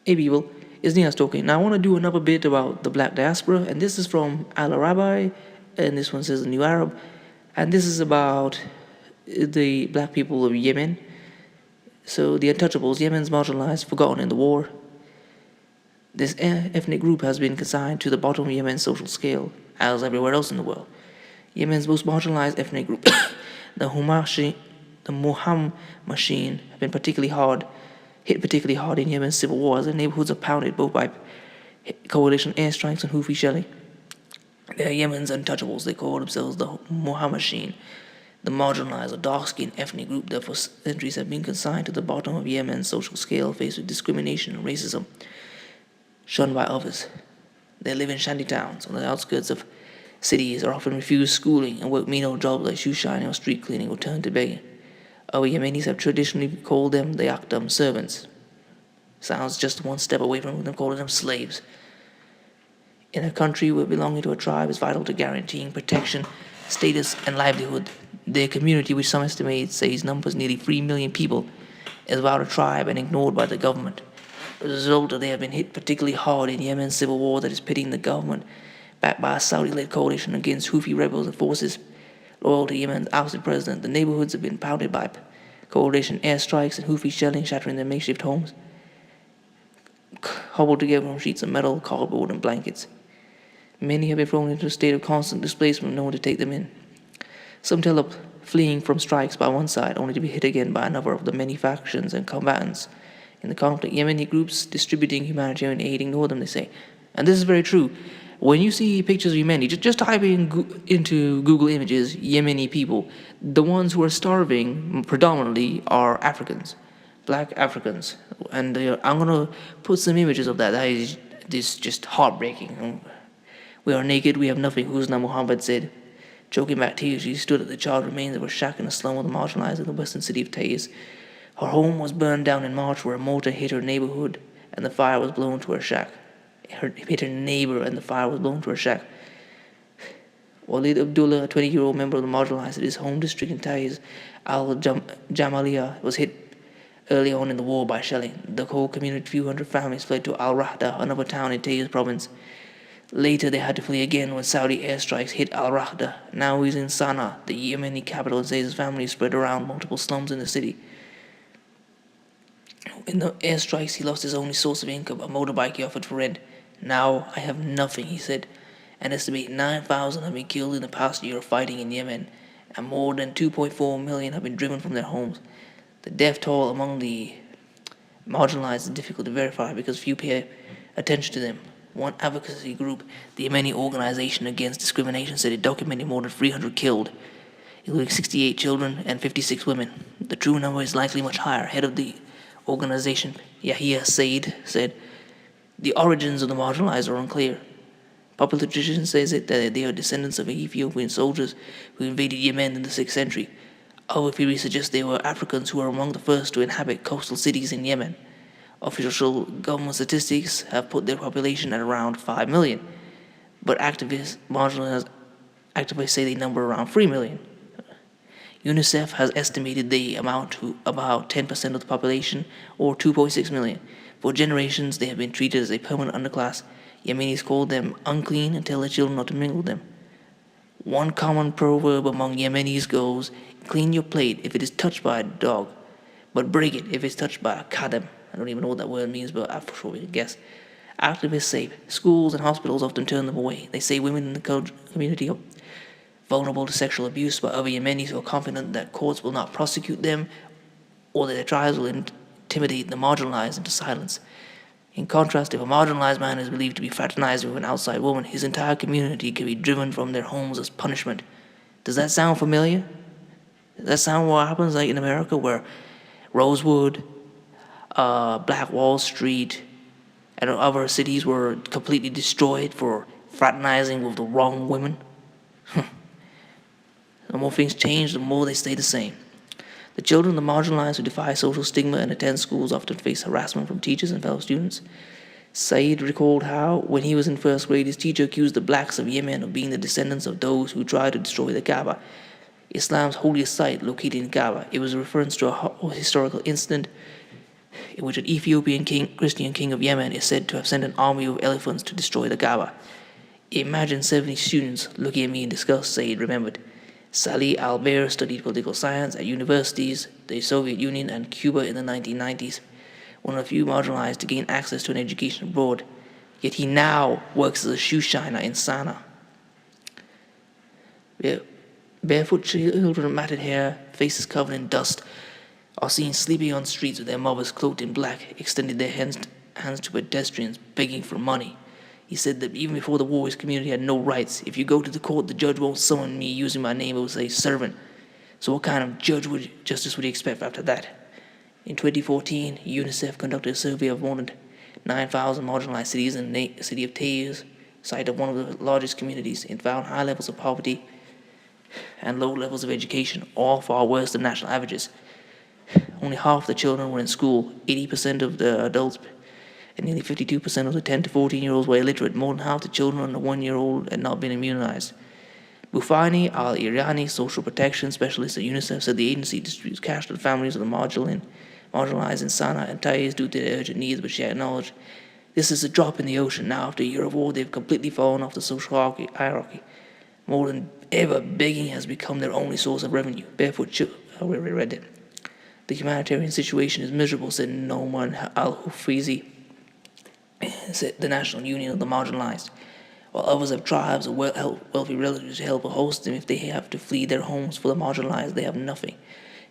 Hey people, it's Nias talking. Now I want to do another bit about the black diaspora, and this is from Al Arabi, and this one says the New Arab, and this is about the black people of Yemen. So the untouchables, Yemen's marginalized, forgotten in the war. This ethnic group has been consigned to the bottom of Yemen's social scale, as everywhere else in the world. Yemen's most marginalized ethnic group, the Muhamasheen, have been hit particularly hard in Yemen's civil war as their neighborhoods are pounded both by coalition airstrikes and Houthi shelling. They are Yemen's untouchables. They call themselves the Muhamasheen, the marginalized or dark-skinned ethnic group that for centuries have been consigned to the bottom of Yemen's social scale, faced with discrimination and racism shunned by others. They live in shanty towns on the outskirts of cities, are often refused schooling and work menial jobs like shoe shining or street cleaning or turn to begging. Our Yemenis have traditionally called them the Akdam servants. Sounds just one step away from them calling them slaves. In a country where belonging to a tribe is vital to guaranteeing protection, status, and livelihood, their community, which some estimates says numbers nearly 3 million people, is without a tribe and ignored by the government. As a result, they have been hit particularly hard in Yemen's civil war that is pitting the government, backed by a Saudi-led coalition against Houthi rebels and forces loyal to Yemen's ousted president. The neighborhoods have been pounded by coalition airstrikes and Houthi shelling, shattering their makeshift homes, hobbled together from sheets of metal, cardboard, and blankets. Many have been thrown into a state of constant displacement, no one to take them in. Some tell of fleeing from strikes by one side, only to be hit again by another of the many factions and combatants in the conflict. Yemeni groups distributing humanitarian aid ignore them, they say. And this is very true. When you see pictures of Yemeni, just type into Google Images, Yemeni people. The ones who are starving predominantly are Africans, black Africans. And I'm going to put some images of that. That is just heartbreaking. We are naked, we have nothing, Husna Muhammad said. Choking back tears, she stood at the charred remains of her shack in a slum of the marginalized in the western city of Taiz. Her home was burned down in March where a mortar hit her neighborhood and the fire was blown to her shack. Hit her neighbor and the fire was blown to her shack. Walid Abdullah, a 20-year-old member of the marginalized at his home district in Taiz, Al-Jamaliya, was hit early on in the war by shelling. The whole community, few hundred families, fled to Al-Rahda, another town in Taiz province. Later, they had to flee again when Saudi airstrikes hit Al-Rahda. Now he's in Sana'a, the Yemeni capital, and says his family is spread around multiple slums in the city. In the airstrikes, he lost his only source of income, a motorbike he offered for rent. Now I have nothing, he said. An estimated 9,000 have been killed in the past year of fighting in Yemen, and more than 2.4 million have been driven from their homes. The death toll among the marginalized is difficult to verify because few pay attention to them. One advocacy group, the Yemeni Organization Against Discrimination, said it documented more than 300 killed, including 68 children and 56 women. The true number is likely much higher. Head of the organization, Yahya Said, said, "The origins of the marginalized are unclear. Popular tradition says that they are descendants of Ethiopian soldiers who invaded Yemen in the 6th century. Other theories suggest they were Africans who were among the first to inhabit coastal cities in Yemen. Official government statistics have put their population at around 5 million, but marginalized activists say they number around 3 million. UNICEF has estimated they amount to about 10% of the population, or 2.6 million. For generations, they have been treated as a permanent underclass. Yemenis call them unclean and tell their children not to mingle with them. One common proverb among Yemenis goes, clean your plate if it is touched by a dog, but break it if it's touched by a kadam. I don't even know what that word means, but I for sure can guess. Activists say schools and hospitals often turn them away. They say women in the community are vulnerable to sexual abuse by other Yemenis who are confident that courts will not prosecute them or that their trials will intimidate the marginalized into silence. In contrast, if a marginalized man is believed to be fraternized with an outside woman, his entire community can be driven from their homes as punishment. Does that sound familiar? Does that sound what happens like in America where Rosewood, Black Wall Street, and other cities were completely destroyed for fraternizing with the wrong women? The more things change, the more they stay the same. The children of the marginalized who defy social stigma and attend schools often face harassment from teachers and fellow students. Said recalled how, when he was in first grade, his teacher accused the blacks of Yemen of being the descendants of those who tried to destroy the Kaaba, Islam's holiest site located in Kaaba. It was a reference to a historical incident in which an Ethiopian Christian king of Yemen is said to have sent an army of elephants to destroy the Kaaba. Imagine 70 students looking at me in disgust, Said remembered. Salih Albair studied political science at universities, the Soviet Union and Cuba in the 1990s, one of the few marginalized to gain access to an education abroad. Yet he now works as a shoe shiner in Sana'a. Barefoot children with matted hair, faces covered in dust, are seen sleeping on streets with their mothers cloaked in black, extending their hands to pedestrians, begging for money. He said that even before the war, his community had no rights. If you go to the court, the judge won't summon me using my name, it will say servant. So what kind of justice would you expect after that? In 2014, UNICEF conducted a survey of more than 9,000 marginalized cities in the city of Taiz, site of one of the largest communities, and found high levels of poverty and low levels of education, all far worse than national averages. Only half the children were in school, 80% of the adults and nearly 52% of the 10 to 14-year-olds were illiterate. More than half the children under 1 year old had not been immunized. Bufani Al-Iryani, social protection specialist at UNICEF, said the agency distributes cash to the families of the marginalized in Sana'a and Taiz due to their urgent needs, but she acknowledged this is a drop in the ocean. Now, after a year of war, they've completely fallen off the social hierarchy. More than ever, begging has become their only source of revenue. I read it. The humanitarian situation is miserable, said Noman Al-Hufrizi, the National Union of the Marginalized. While others have tribes or wealthy relatives to help host them if they have to flee their homes, for the marginalized, they have nothing.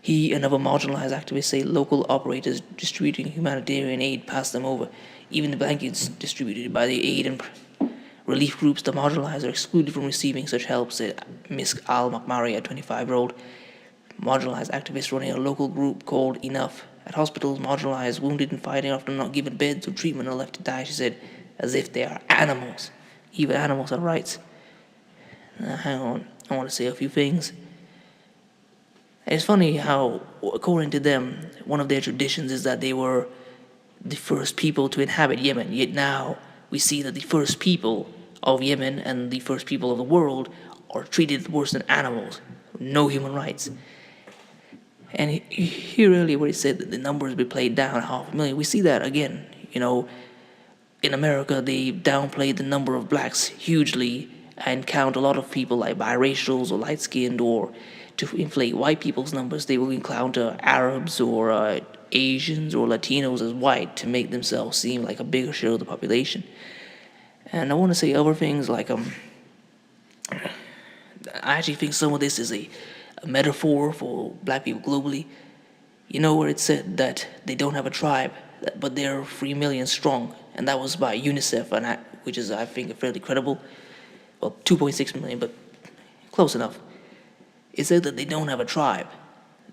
He and other marginalized activists say local operators distributing humanitarian aid pass them over. Even the blankets distributed by the aid and relief groups, the marginalized, are excluded from receiving such help, said Misk Al-Makmari, a 25-year-old marginalized activist running a local group called Enough. At hospitals, marginalized, wounded, and fighting after not given beds or treatment are left to die, she said, as if they are animals. Even animals have rights. Now, hang on, I want to say a few things. It's funny how, according to them, one of their traditions is that they were the first people to inhabit Yemen, yet now we see that the first people of Yemen and the first people of the world are treated worse than animals, no human rights. And here earlier where he said that the numbers be played down 500,000, we see that again. In America, they downplayed the number of blacks hugely and count a lot of people like biracials or light-skinned, or to inflate white people's numbers, they will count Arabs or Asians or Latinos as white to make themselves seem like a bigger share of the population. And I want to say other things like I actually think some of this is a metaphor for black people globally. Where it said that they don't have a tribe, but they're 3 million strong, and that was by UNICEF, which is, I think, fairly credible. Well, 2.6 million, but close enough. It said that they don't have a tribe.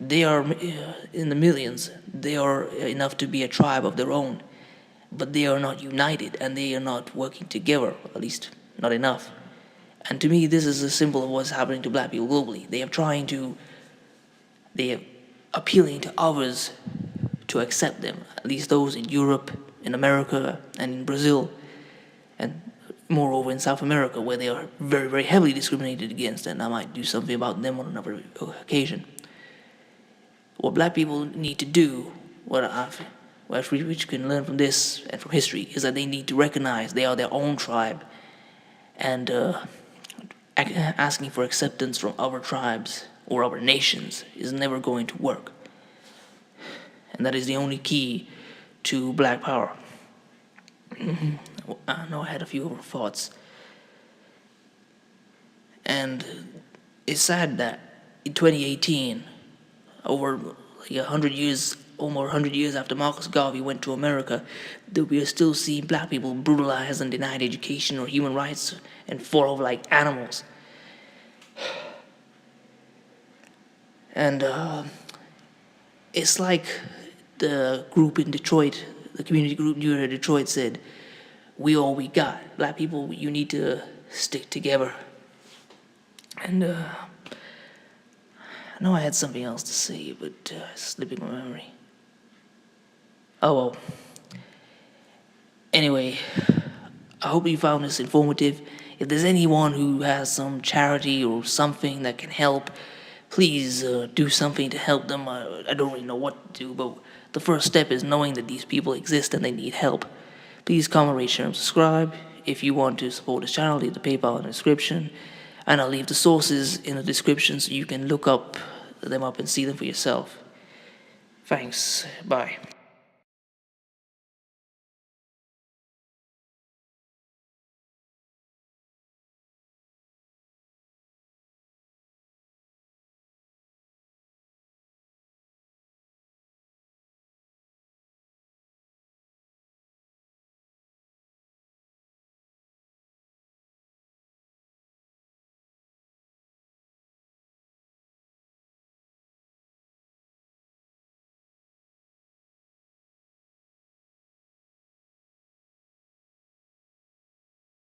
They are in the millions. They are enough to be a tribe of their own, but they are not united, and they are not working together, at least not enough. And to me, this is a symbol of what's happening to black people globally. They are appealing to others to accept them, at least those in Europe, in America, and in Brazil, and moreover in South America, where they are very, very heavily discriminated against, and I might do something about them on another occasion. What black people need to do, which can learn from this and from history, is that they need to recognize they are their own tribe, and asking for acceptance from other tribes or other nations is never going to work. And that is the only key to black power. I know I had a few other thoughts. And it's sad that in 2018, over like 100 years, almost 100 years after Marcus Garvey went to America, that we are still seeing black people brutalized and denied education or human rights and fought over like animals. And it's like the group in Detroit, the community group near Detroit said, we all we got. Black people, you need to stick together. And I know I had something else to say, but it's slipping my memory. Oh well. Anyway, I hope you found this informative. If there's anyone who has some charity or something that can help, please do something to help them. I don't really know what to do, but The first step is knowing that these people exist and they need help. Please comment, rate, share, and subscribe. If you want to support this channel, leave the PayPal in the description. And I'll leave the sources in the description so you can look them up and see them for yourself. Thanks. Bye.